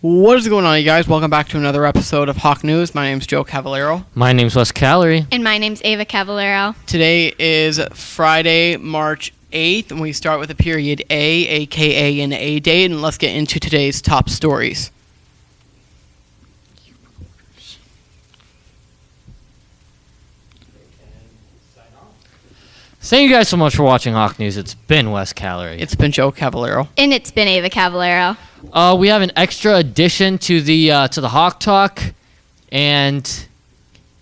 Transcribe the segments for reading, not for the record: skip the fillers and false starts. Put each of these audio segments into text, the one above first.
What is going on, you guys? Welcome back to another episode of Hawk News. My name's Joe Cavallero. My name's Wes Calorie. And my name's Ava Cavallero. Today is Friday, March 8th, and we start with a period A, aka an A date, and let's get into today's top stories. Thank you guys so much for watching Hawk News. It's been Wes Calorie. It's been Joe Cavallero. And it's been Ava Cavallero. We have an extra addition to the Hawk Talk, and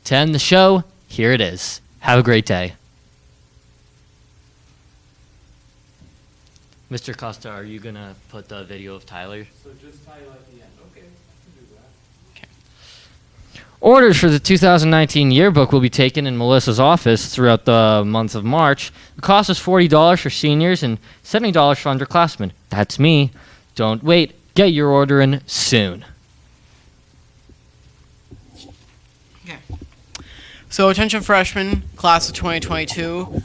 to end the show, here it is. Have a great day. Mr. Costa, are you going to put the video of Tyler? So just Tyler at the end. Okay, I can do that. Orders for the 2019 yearbook will be taken in Melissa's office throughout the month of March. The cost is $40 for seniors and $70 for underclassmen. That's me. Don't wait. Get your order in soon. Okay. So, attention freshmen, class of 2022.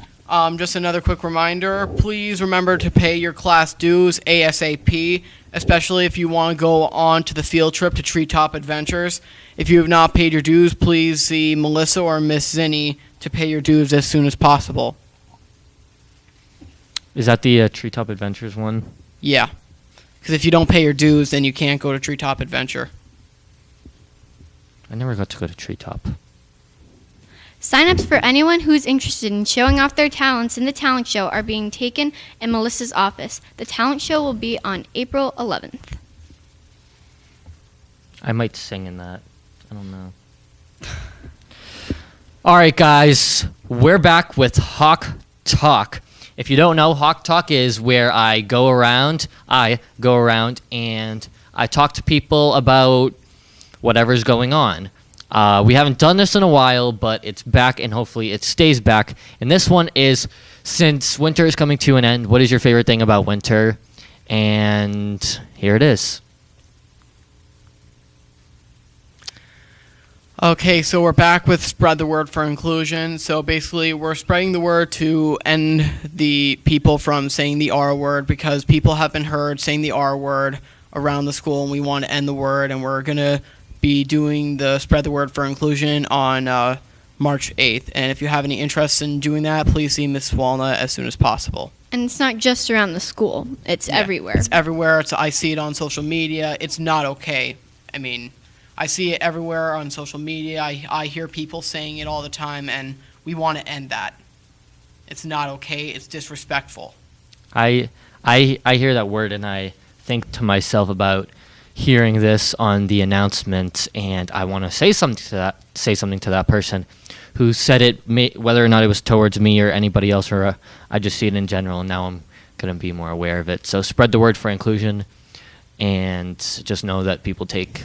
Just another quick reminder, please remember to pay your class dues ASAP, especially if you want to go on to the field trip to Treetop Adventures. If you have not paid your dues, please see Melissa or Miss Zinni to pay your dues as soon as possible. Is that the Treetop Adventures one? Yeah, because if you don't pay your dues, then you can't go to Treetop Adventure. I never got to go to Treetop. Sign-ups for anyone who is interested in showing off their talents in the talent show are being taken in Melissa's office. The talent show will be on April 11th. I might sing in that. I don't know. All right, guys. We're back with Hawk Talk. If you don't know, Hawk Talk is where I go around and I talk to people about whatever's going on. We haven't done this in a while, but it's back, and hopefully it stays back. And this one is, since winter is coming to an end, what is your favorite thing about winter? And here it is. Okay, so we're back with Spread the Word for Inclusion. So basically, we're spreading the word to end the people from saying the R word, because people have been heard saying the R word around the school, and we want to end the word, and we're going to be doing the Spread the Word for Inclusion on March 8th. And if you have any interest in doing that, please see Ms. Walnut as soon as possible. And it's not just around the school. It's everywhere. It's everywhere. I see it on social media. It's not okay. I mean, I see it everywhere on social media. I hear people saying it all the time, and we want to end that. It's not okay. It's disrespectful. I hear that word, and I think to myself about hearing this on the announcement, and I want to say something to that person who said it, whether or not it was towards me or anybody else, or I just see it in general, and now I'm going to be more aware of it. So spread the word for inclusion, and just know that people take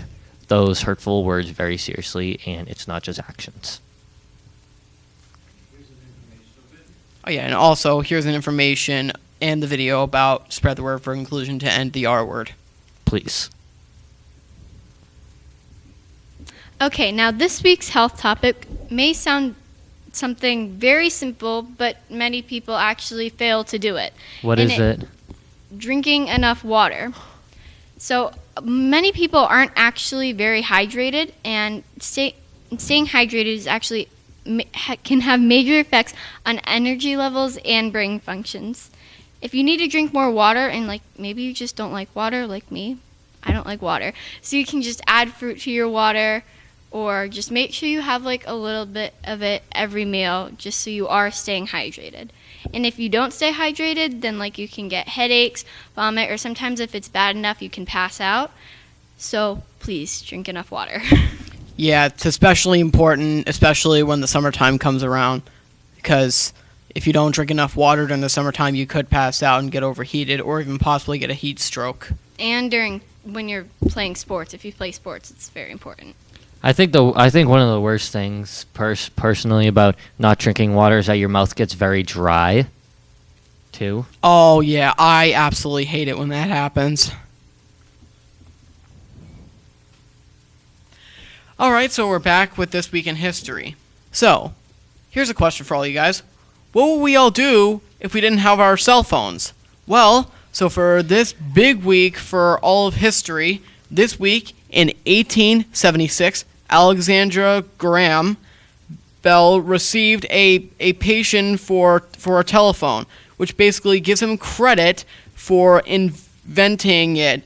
those hurtful words very seriously, and it's not just actions. Oh yeah, and also here's an information and the video about Spread the Word for Inclusion to end the R word. Please. Okay, now this week's health topic may sound something very simple, but many people actually fail to do it. What is it? Drinking enough water. So many people aren't actually very hydrated, and staying hydrated is actually can have major effects on energy levels and brain functions. If you need to drink more water, and maybe you just don't like water like me, I don't like water, so you can just add fruit to your water, or just make sure you have a little bit of it every meal, just so you are staying hydrated. And if you don't stay hydrated, then you can get headaches, vomit, or sometimes if it's bad enough, you can pass out. So please drink enough water. Yeah, it's especially important, especially when the summertime comes around, because if you don't drink enough water during the summertime, you could pass out and get overheated, or even possibly get a heat stroke. And when you're playing sports, if you play sports, it's very important. I think one of the worst things personally about not drinking water is that your mouth gets very dry, too. Oh yeah, I absolutely hate it when that happens. Alright, so we're back with This Week in History. So, here's a question for all you guys. What would we all do if we didn't have our cell phones? Well, so for this big week for all of history, This week in 1876, Alexandra Graham Bell received a patent for a telephone, which basically gives him credit for inventing it.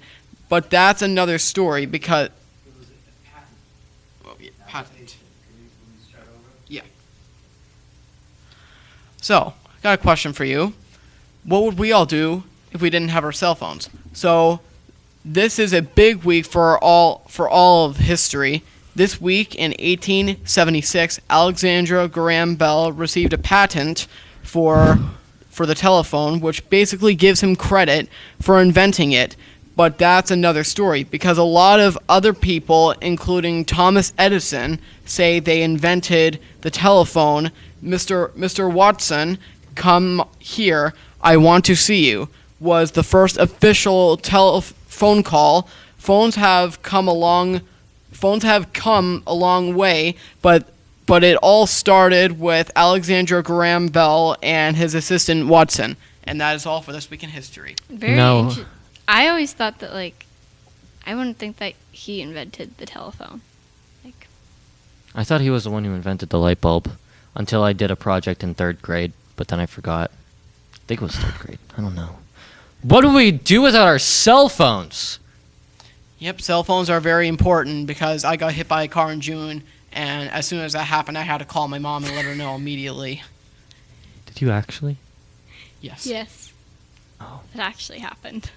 But that's another story because It was a patent. patent. Can you start over? Yeah. So, got a question for you. What would we all do if we didn't have our cell phones? So, this is a big week for all of history. This week in 1876, Alexandra Graham Bell received a patent for the telephone, which basically gives him credit for inventing it. But that's another story because a lot of other people, including Thomas Edison, say they invented the telephone. Mr. Watson, come here. I want to see you. Was the first official telephone call. Phones have come a long way, but it all started with Alexander Graham Bell and his assistant Watson. And that is all for This Week in History. No. I always thought that, like, I wouldn't think that he invented the telephone. Like, I thought he was the one who invented the light bulb until I did a project in 3rd grade, but then I forgot. I think it was 3rd grade. I don't know. What do we do without our cell phones? Yep, cell phones are very important because I got hit by a car in June, and as soon as that happened, I had to call my mom and let her know immediately. Did you actually? Yes. yes, Oh. it actually happened.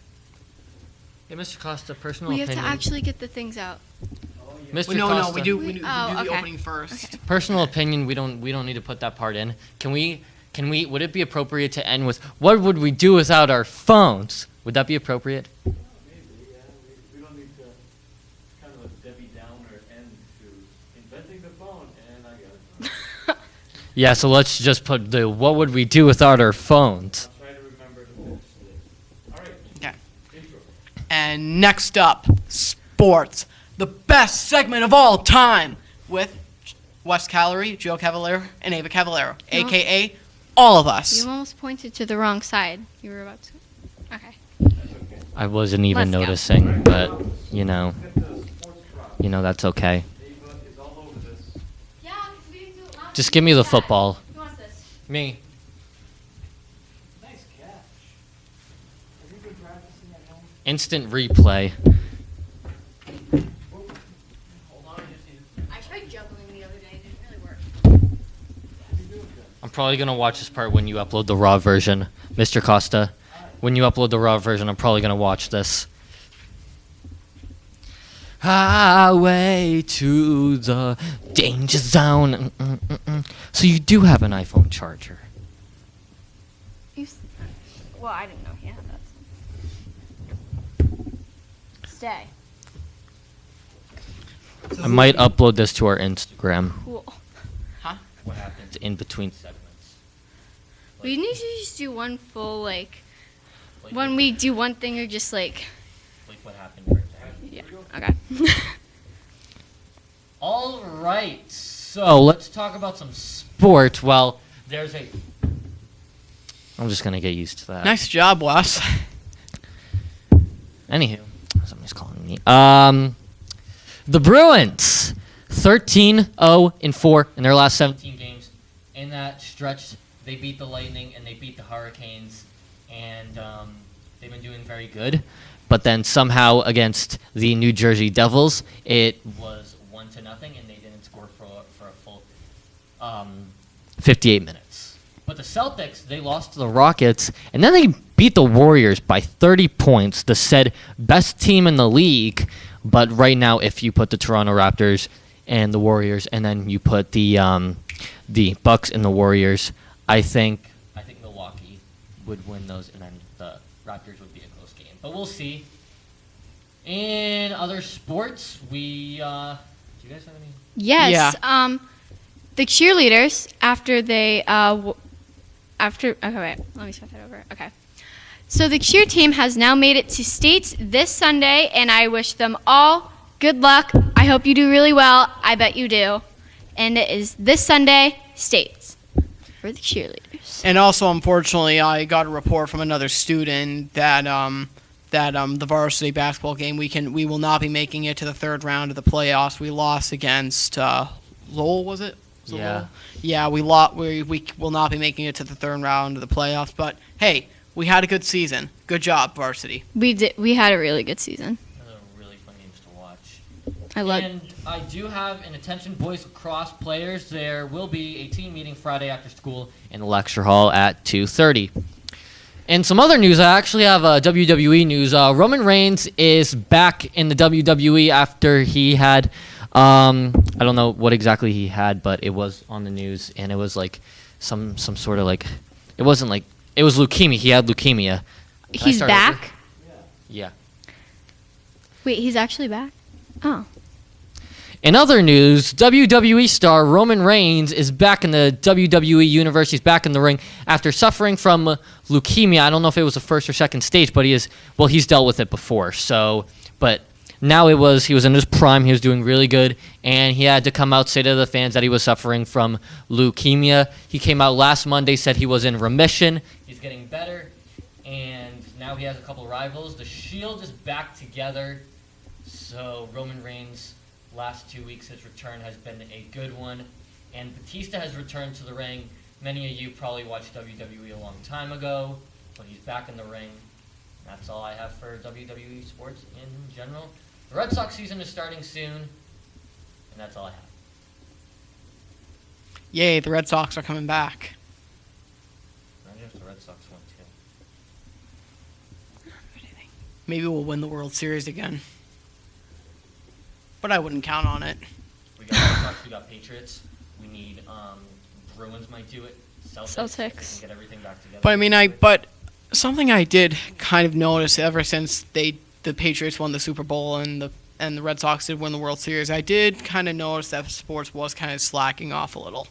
Hey, Mr. Costa, personal We have opinion. to actually get the things out. Oh, yeah. Mr. No, Costa, we do We- the oh, okay. opening first. Okay. personal opinion. We don't need to put that part in. Can we? Would it be appropriate to end with what would we do without our phones? Would that be appropriate? Maybe, yeah. We don't need to kind of a Debbie Downer end to inventing the phone, and I got it. Yeah. So let's just put the what would we do without our phones? I'll try to remember to finish this. All right. Okay. Intro. And next up, sports. The best segment of all time with Wes Calorie, Joe Cavallero, and Ava Cavallero, No. a.k.a. all of us. You almost pointed to the wrong side. You were about to. Okay. That's okay. I wasn't even Let's go. noticing, but you know, Get the sports drop. that's okay. Ava is all over this. Yeah, because we didn't do it last Just give me the football. Who wants this? Me. Nice catch. Have you been practicing at home? Instant replay. Hold on, I just need I tried juggling the other day. It didn't really work. What are you doing then? I'm probably gonna watch this part when you upload the raw version, Mr. Costa. When you upload the raw version, I'm probably gonna watch this. Highway to the danger zone. So you do have an iPhone charger. Well, I didn't know he had that. Stay. I might upload this to our Instagram. Cool. What happens in between segments? We need to just do one full, like, when we do one thing or just, like, what happened right there. yeah. Okay. All right, so let's talk about some sport. Well, there's a. I'm just gonna get used to that. Nice job, Wes. Anywho, somebody's calling me. The Bruins, 13-0-4 in their last 17 games. In that stretch, they beat the Lightning and they beat the Hurricanes, and they've been doing very good. But then somehow against the New Jersey Devils, it was 1-0, and they didn't score for a full 58 minutes. But the Celtics, they lost to the Rockets, and then they beat the Warriors by 30 points, the said best team in the league. But right now, if you put the Toronto Raptors and the Warriors, and then you put the Bucks and the Warriors, I think Milwaukee would win those, and then the Raptors would be a close game. But we'll see. In other sports, do you guys have any? Yes. Yeah. The cheerleaders after they okay, wait, let me start that over. Okay. So the cheer team has now made it to states this Sunday, and I wish them all good luck. I hope you do really well. I bet you do. And it is this Sunday, states, for the cheerleaders. And also, unfortunately, I got a report from another student that that the varsity basketball game, we will not be making it to the third round of the playoffs. We lost against Lowell, was it? Was it Yeah. Lowell? Yeah, we lost. We will not be making it to the third round of the playoffs. But hey, we had a good season. Good job, varsity. We did. We had a really good season. Those are really fun games to watch. I love. And I do have an attention boys lacrosse players. There will be a team meeting Friday after school in the lecture hall at 2:30. And some other news, I actually have WWE news. Roman Reigns is back in the WWE after he had, I don't know what exactly he had, but it was on the news, and it was like some sort of like, it wasn't like, it was leukemia. He had leukemia. Can I He's start over? back. Yeah. Wait, he's actually back. Oh. In other news, WWE star Roman Reigns is back in the WWE universe. He's back in the ring after suffering from leukemia. I don't know if it was the first or second stage, but he's dealt with it before. So, but now he was in his prime. He was doing really good, and he had to come out, say to the fans that he was suffering from leukemia. He came out last Monday, said he was in remission. He's getting better, and now he has a couple rivals. The Shield is back together, so Roman Reigns' last 2 weeks, his return has been a good one. And Batista has returned to the ring. Many of you probably watched WWE a long time ago, but he's back in the ring. That's all I have for WWE sports in general. The Red Sox season is starting soon, and that's all I have. Yay, the Red Sox are coming back. Imagine if the Red Sox won too. Maybe we'll win the World Series again. But I wouldn't count on it. We got Red Sox, we got Patriots. We need Bruins might do it. Celtics. If we Celtics. can get everything back together. But I mean, but something I did kind of notice ever since the Patriots won the Super Bowl and the Red Sox did win the World Series, I did kind of notice that sports was kind of slacking off a little.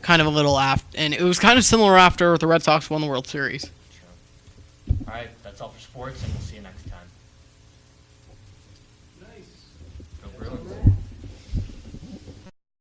Kind of a little after, and it was kind of similar after the Red Sox won the World Series. All right, that's all for sports, and we'll see you next time.